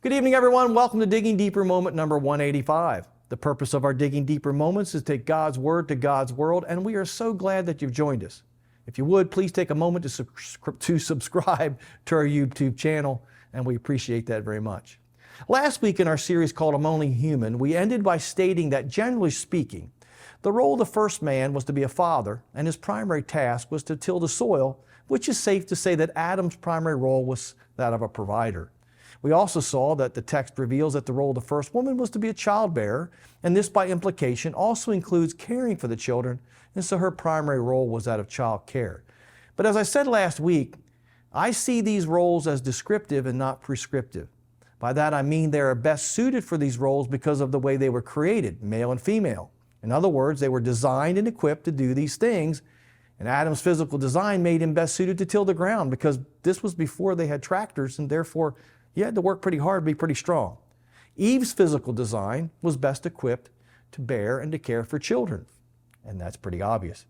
Good evening, everyone. Welcome to Digging Deeper moment number 185. The purpose of our Digging Deeper moments is to take God's Word to God's world, and we are so glad that you've joined us. If you would, please take a moment to subscribe to our YouTube channel, and we appreciate that very much. Last week in our series called I'm Only Human, we ended by stating that generally speaking, the role of the first man was to be a father, and his primary task was to till the soil, which is safe to say that Adam's primary role was that of a provider. We also saw that the text reveals that the role of the first woman was to be a childbearer, and this by implication also includes caring for the children, and so her primary role was that of child care. But as I said last week, I see these roles as descriptive and not prescriptive. By that I mean they are best suited for these roles because of the way they were created, male and female. In other words, they were designed and equipped to do these things, and Adam's physical design made him best suited to till the ground because this was before they had tractors, and therefore he had to work pretty hard to be pretty strong. Eve's physical design was best equipped to bear and to care for children, and that's pretty obvious.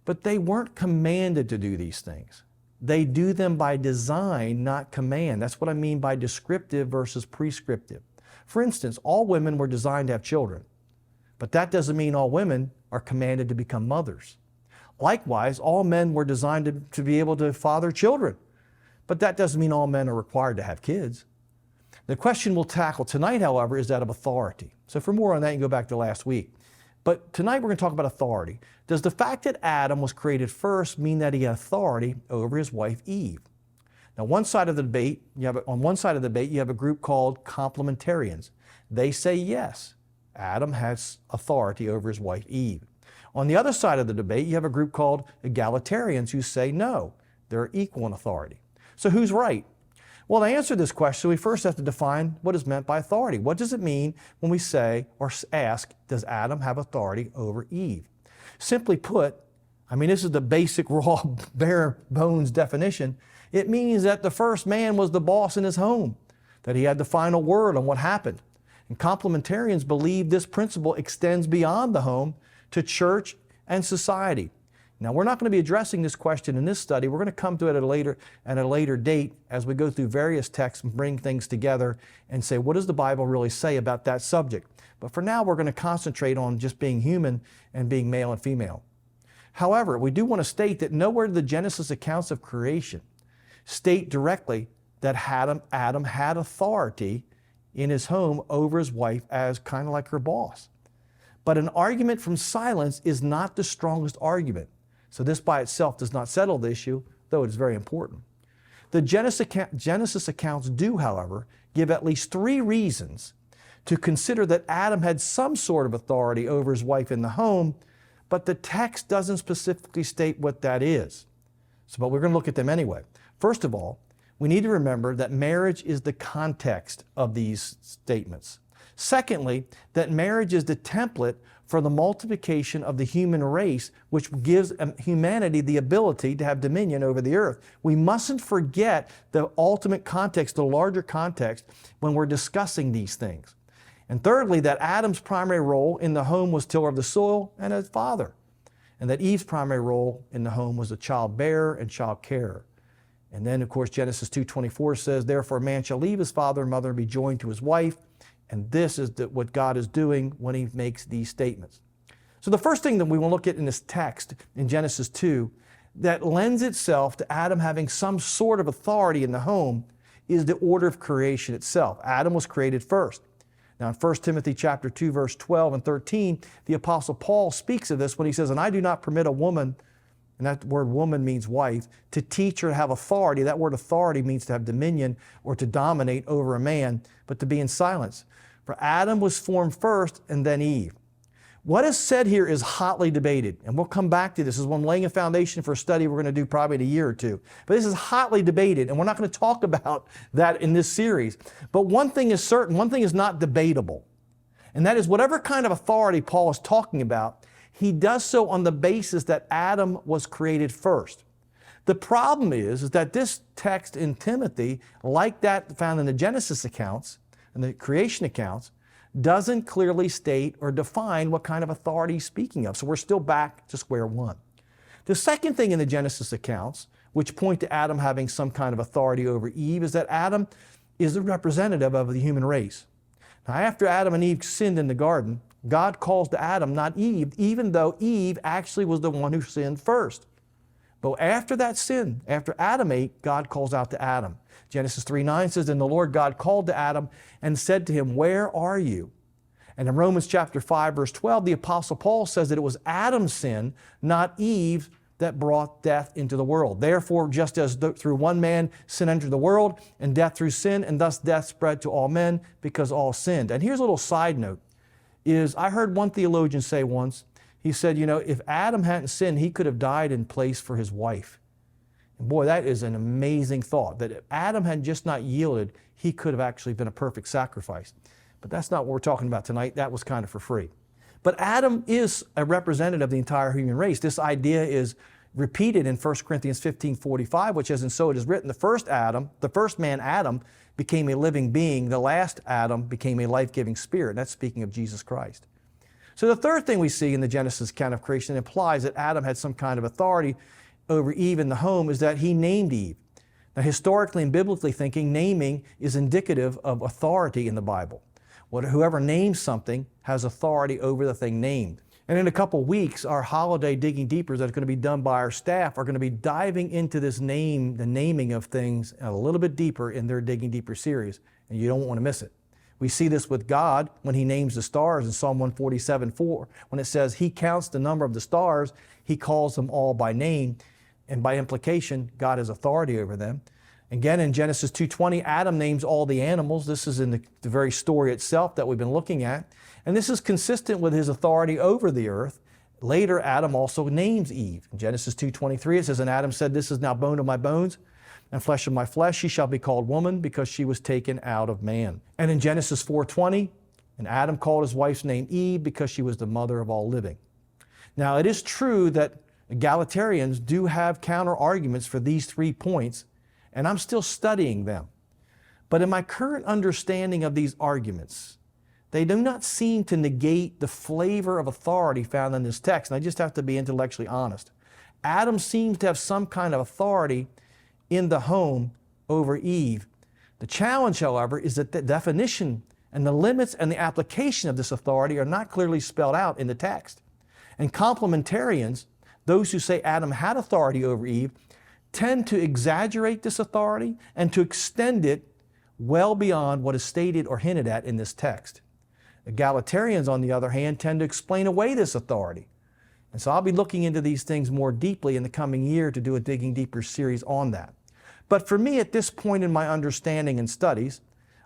But they weren't commanded to do these things. They do them by design, not command. That's what I mean by descriptive versus prescriptive. For instance, all women were designed to have children, but that doesn't mean all women are commanded to become mothers. Likewise, all men were designed to be able to father children, but that doesn't mean all men are required to have kids. The question we'll tackle tonight, however, is that of authority. So for more on that, you can go back to last week. But tonight we're going to talk about authority. Does the fact that Adam was created first mean that he had authority over his wife Eve? Now, on one side of the debate, you have a group called complementarians. They say yes, Adam has authority over his wife Eve. On the other side of the debate, you have a group called egalitarians who say no, they're equal in authority. So who's right? Well, to answer this question, we first have to define what is meant by authority. What does it mean when we say or ask, does Adam have authority over Eve? Simply put, this is the basic raw bare bones definition. It means that the first man was the boss in his home, that he had the final word on what happened. And complementarians believe this principle extends beyond the home to church and society. Now, we're not going to be addressing this question in this study. We're going to come to it at a later date as we go through various texts and bring things together and say, what does the Bible really say about that subject? But for now, we're going to concentrate on just being human and being male and female. However, we do want to state that nowhere do the Genesis accounts of creation state directly that Adam had authority in his home over his wife as kind of like her boss. But an argument from silence is not the strongest argument. So this by itself does not settle the issue, though it is very important. The Genesis accounts do, however, give at least 3 reasons to consider that Adam had some sort of authority over his wife in the home, but the text doesn't specifically state what that is. But we're going to look at them anyway. First of all, we need to remember that marriage is the context of these statements. Secondly, that marriage is the template for the multiplication of the human race, which gives humanity the ability to have dominion over the earth. We mustn't forget the ultimate context, the larger context, when we're discussing these things. And thirdly, that Adam's primary role in the home was tiller of the soil and a father, and that Eve's primary role in the home was a child bearer and child carer. And then, of course, Genesis 2:24 says, therefore a man shall leave his father and mother and be joined to his wife. And this is what God is doing when he makes these statements. So the first thing that we will look at in this text in Genesis 2 that lends itself to Adam having some sort of authority in the home is the order of creation itself. Adam was created first. Now in 1 Timothy chapter 2, verse 12 and 13, the Apostle Paul speaks of this when he says, and I do not permit a woman, and that word woman means wife, to teach or to have authority. That word authority means to have dominion or to dominate over a man, but to be in silence. For Adam was formed first and then Eve. What is said here is hotly debated, and we'll come back to this. This is one laying a foundation for a study we're going to do probably in a year or two. But this is hotly debated, and we're not going to talk about that in this series. But one thing is certain, one thing is not debatable, and that is whatever kind of authority Paul is talking about, he does so on the basis that Adam was created first. The problem is that this text in Timothy, like that found in the Genesis accounts and the creation accounts, doesn't clearly state or define what kind of authority he's speaking of. So we're still back to square one. The second thing in the Genesis accounts, which point to Adam having some kind of authority over Eve, is that Adam is the representative of the human race. Now, after Adam and Eve sinned in the garden, God calls to Adam, not Eve, even though Eve actually was the one who sinned first. But after that sin, after Adam ate, God calls out to Adam. Genesis 3:9 says, "And the Lord God called to Adam and said to him, 'Where are you?' And in Romans chapter 5, verse 12, the Apostle Paul says that it was Adam's sin, not Eve, that brought death into the world. Therefore, just as through one man sin entered the world, and death through sin, and thus death spread to all men because all sinned." And here's a little side note, is I heard one theologian say once, he said, if Adam hadn't sinned, he could have died in place for his wife. And boy, that is an amazing thought, that if Adam had just not yielded, he could have actually been a perfect sacrifice. But that's not what we're talking about tonight. That was kind of for free. But Adam is a representative of the entire human race. This idea is repeated in 1 Corinthians 15:45, which says, "And so it is written, the first man, Adam, became a living being. The last Adam became a life-giving spirit." That's speaking of Jesus Christ. So the third thing we see in the Genesis account of creation that implies that Adam had some kind of authority over Eve in the home is that he named Eve. Now, historically and biblically thinking, naming is indicative of authority in the Bible. Whoever names something has authority over the thing named. And in a couple weeks, our holiday Digging Deeper that's going to be done by our staff are going to be diving into this the naming of things a little bit deeper in their Digging Deeper series, and you don't want to miss it. We see this with God when He names the stars in Psalm 147:4. When it says He counts the number of the stars, He calls them all by name, and by implication, God has authority over them. Again, in Genesis 2:20, Adam names all the animals. This is in the very story itself that we've been looking at. And this is consistent with his authority over the earth. Later, Adam also names Eve. In Genesis 2:23, it says, "And Adam said, 'This is now bone of my bones and flesh of my flesh. She shall be called woman because she was taken out of man.'" And in Genesis 4:20, "And Adam called his wife's name Eve because she was the mother of all living." Now, it is true that egalitarians do have counter arguments for these 3 points, and I'm still studying them. But in my current understanding of these arguments, they do not seem to negate the flavor of authority found in this text. And I just have to be intellectually honest. Adam seems to have some kind of authority in the home over Eve. The challenge, however, is that the definition and the limits and the application of this authority are not clearly spelled out in the text. And complementarians, those who say Adam had authority over Eve, tend to exaggerate this authority and to extend it well beyond what is stated or hinted at in this text. Egalitarians, on the other hand, tend to explain away this authority. And so I'll be looking into these things more deeply in the coming year to do a Digging Deeper series on that. But for me, at this point in my understanding and studies,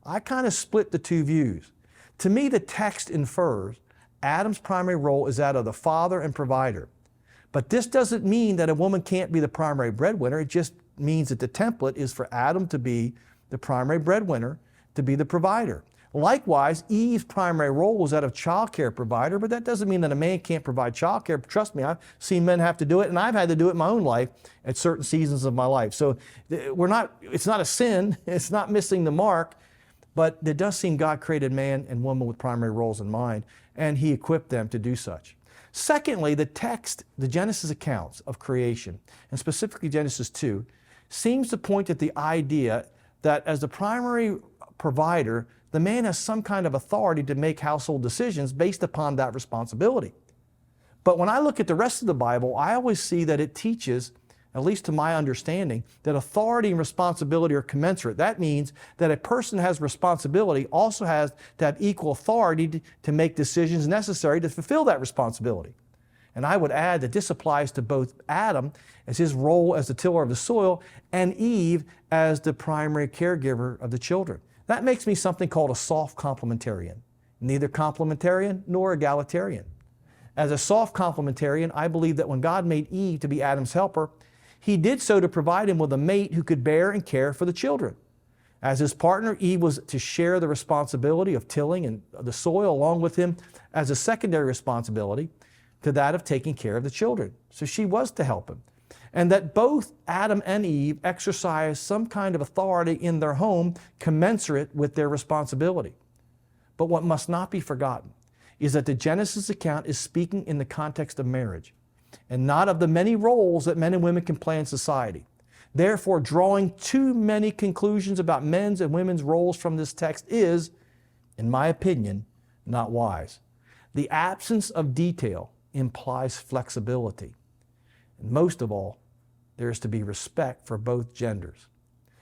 I kind of split the 2 views. To me, the text infers Adam's primary role is that of the father and provider. But this doesn't mean that a woman can't be the primary breadwinner. It just means that the template is for Adam to be the primary breadwinner, to be the provider. Likewise, Eve's primary role was that of child care provider, but that doesn't mean that a man can't provide child care. Trust me, I've seen men have to do it, and I've had to do it in my own life at certain seasons of my life. So it's not a sin, it's not missing the mark, but it does seem God created man and woman with primary roles in mind, and He equipped them to do such. Secondly, the text, the Genesis accounts of creation, and specifically Genesis 2, seems to point at the idea that as the primary provider, the man has some kind of authority to make household decisions based upon that responsibility. But when I look at the rest of the Bible, I always see that it teaches, at least to my understanding, that authority and responsibility are commensurate. That means that a person has responsibility also has to have equal authority to make decisions necessary to fulfill that responsibility. And I would add that this applies to both Adam as his role as the tiller of the soil and Eve as the primary caregiver of the children. That makes me something called a soft complementarian, neither complementarian nor egalitarian. As a soft complementarian, I believe that when God made Eve to be Adam's helper, He did so to provide him with a mate who could bear and care for the children. As his partner, Eve was to share the responsibility of tilling and the soil along with him as a secondary responsibility to that of taking care of the children. So she was to help him. And that both Adam and Eve exercised some kind of authority in their home commensurate with their responsibility. But what must not be forgotten is that the Genesis account is speaking in the context of marriage and not of the many roles that men and women can play in society. Therefore, drawing too many conclusions about men's and women's roles from this text is, in my opinion, not wise. The absence of detail implies flexibility. And most of all, there is to be respect for both genders.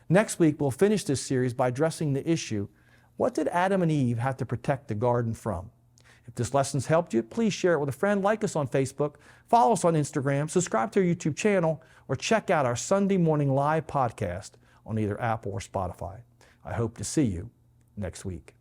Next week, we'll finish this series by addressing the issue, what did Adam and Eve have to protect the garden from? If this lesson's helped you, please share it with a friend, like us on Facebook, follow us on Instagram, subscribe to our YouTube channel, or check out our Sunday morning live podcast on either Apple or Spotify. I hope to see you next week.